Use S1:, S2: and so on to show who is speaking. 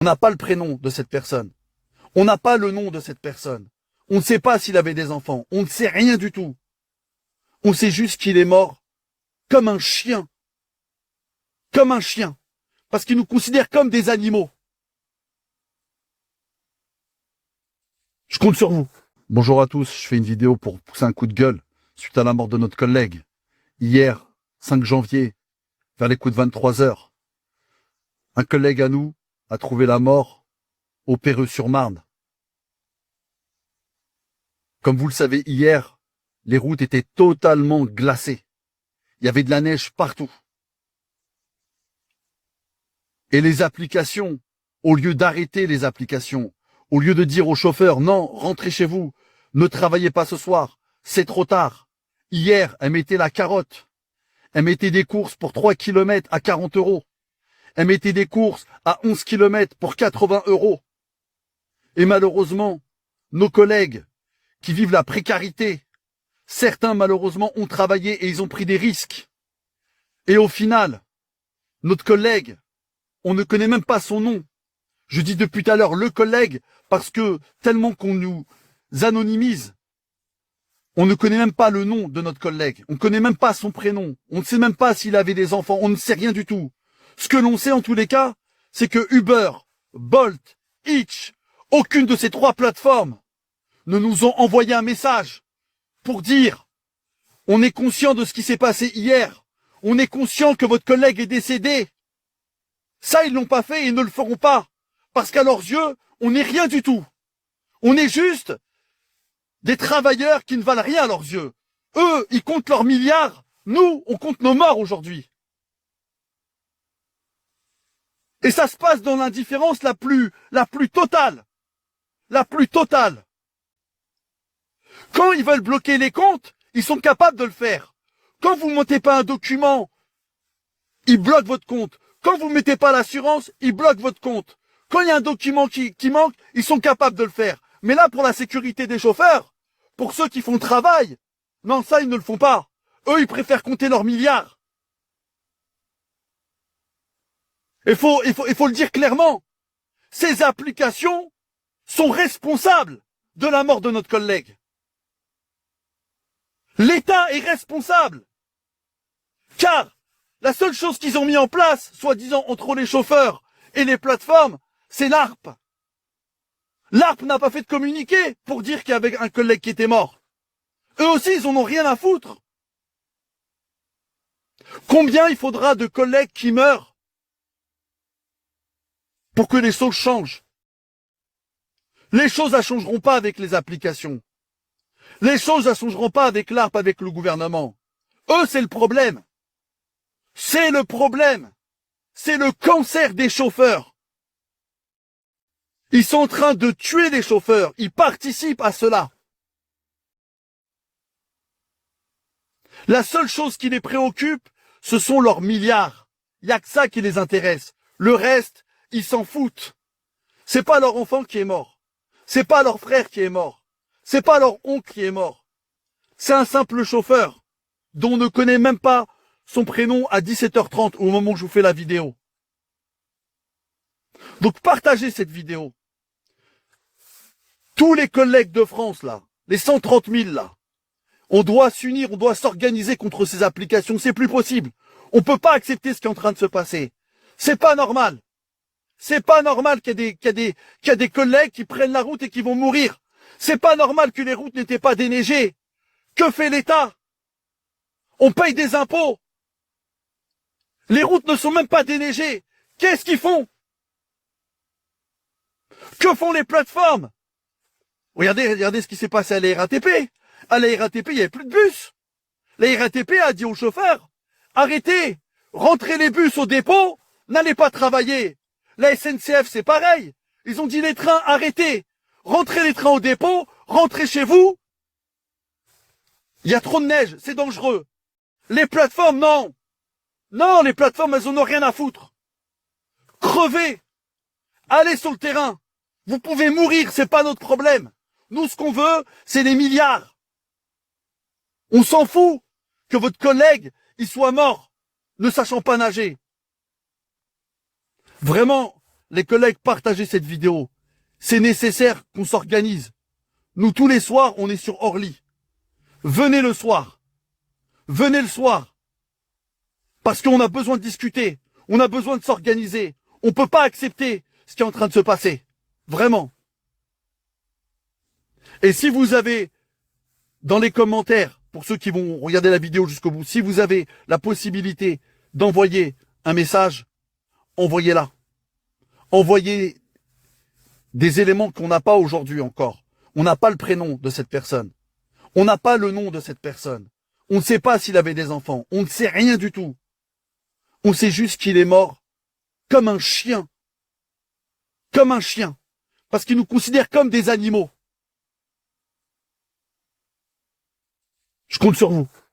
S1: On n'a pas le prénom de cette personne. On n'a pas le nom de cette personne. On ne sait pas s'il avait des enfants. On ne sait rien du tout. On sait juste qu'il est mort comme un chien. Comme un chien. Parce qu'il nous considère comme des animaux. Je compte sur vous. Bonjour à tous, je fais une vidéo pour pousser un coup de gueule suite à la mort de notre collègue. Hier, 5 janvier, vers les coups de 23 heures, un collègue à nous a trouvé la mort au Perreux-sur-Marne. Comme vous le savez, hier, les routes étaient totalement glacées. Il y avait de la neige partout. Et les applications, au lieu d'arrêter les applications, au lieu de dire aux chauffeurs, non, rentrez chez vous, ne travaillez pas ce soir, c'est trop tard. Hier, elle mettait la carotte. Elle mettait des courses pour 3 km à 40 euros. Elle mettait des courses à 11 km pour 80 euros. Et malheureusement, nos collègues qui vivent la précarité, certains malheureusement ont travaillé et ils ont pris des risques. Et au final, notre collègue, on ne connaît même pas son nom. Je dis depuis tout à l'heure le collègue parce que tellement qu'on nous anonymise, on ne connaît même pas le nom de notre collègue. On ne connaît même pas son prénom. On ne sait même pas s'il avait des enfants. On ne sait rien du tout. Ce que l'on sait en tous les cas, c'est que Uber, Bolt, Hitch, aucune de ces 3 plateformes ne nous ont envoyé un message pour dire on est conscient de ce qui s'est passé hier. On est conscient que votre collègue est décédé. Ça, ils l'ont pas fait et ils ne le feront pas. Parce qu'à leurs yeux, on n'est rien du tout. On est juste des travailleurs qui ne valent rien à leurs yeux. Eux, ils comptent leurs milliards. Nous, on compte nos morts aujourd'hui. Et ça se passe dans l'indifférence la plus totale. La plus totale. Quand ils veulent bloquer les comptes, ils sont capables de le faire. Quand vous ne montez pas un document, ils bloquent votre compte. Quand vous ne mettez pas l'assurance, ils bloquent votre compte. Quand il y a un document qui manque, ils sont capables de le faire. Mais là, pour la sécurité des chauffeurs, pour ceux qui font le travail, non, ça, ils ne le font pas. Eux, ils préfèrent compter leurs milliards. Il faut le dire clairement. Ces applications sont responsables de la mort de notre collègue. L'État est responsable. Car la seule chose qu'ils ont mis en place, soi-disant entre les chauffeurs et les plateformes, c'est l'ARP. L'ARP n'a pas fait de communiqué pour dire qu'il y avait un collègue qui était mort. Eux aussi, ils en ont rien à foutre. Combien il faudra de collègues qui meurent pour que les choses changent? Les choses ne changeront pas avec les applications. Les choses ne changeront pas avec l'ARP, avec le gouvernement. Eux, c'est le problème. C'est le problème. C'est le cancer des chauffeurs. Ils sont en train de tuer les chauffeurs. Ils participent à cela. La seule chose qui les préoccupe, ce sont leurs milliards. Il n'y a que ça qui les intéresse. Le reste, ils s'en foutent. C'est pas leur enfant qui est mort. C'est pas leur frère qui est mort. C'est pas leur oncle qui est mort. C'est un simple chauffeur dont on ne connaît même pas son prénom à 17h30 au moment où je vous fais la vidéo. Donc partagez cette vidéo. Tous les collègues de France là, les 130 000 là, on doit s'unir, on doit s'organiser contre ces applications. C'est plus possible. On peut pas accepter ce qui est en train de se passer. C'est pas normal. C'est pas normal qu'il y a des collègues qui prennent la route et qui vont mourir. C'est pas normal que les routes n'étaient pas déneigées. Que fait l'État? On paye des impôts. Les routes ne sont même pas déneigées. Qu'est-ce qu'ils font? Que font les plateformes? Regardez ce qui s'est passé à la RATP. À la RATP, il n'y avait plus de bus. La RATP a dit aux chauffeurs, arrêtez, rentrez les bus au dépôt, n'allez pas travailler. La SNCF, c'est pareil. Ils ont dit les trains, arrêtez, rentrez les trains au dépôt, rentrez chez vous. Il y a trop de neige, c'est dangereux. Les plateformes, non. Non, les plateformes, elles en ont rien à foutre. Crevez. Allez sur le terrain. Vous pouvez mourir, c'est pas notre problème. Nous, ce qu'on veut, c'est les milliards. On s'en fout que votre collègue, il soit mort, ne sachant pas nager. Vraiment, les collègues, partagez cette vidéo. C'est nécessaire qu'on s'organise. Nous, tous les soirs, on est sur Orly. Venez le soir. Venez le soir. Parce qu'on a besoin de discuter. On a besoin de s'organiser. On peut pas accepter ce qui est en train de se passer. Vraiment. Et si vous avez, dans les commentaires, pour ceux qui vont regarder la vidéo jusqu'au bout, si vous avez la possibilité d'envoyer un message, envoyez-la. Envoyez des éléments qu'on n'a pas aujourd'hui encore. On n'a pas le prénom de cette personne. On n'a pas le nom de cette personne. On ne sait pas s'il avait des enfants. On ne sait rien du tout. On sait juste qu'il est mort comme un chien. Comme un chien. Parce qu'il nous considère comme des animaux. Je compte sur vous.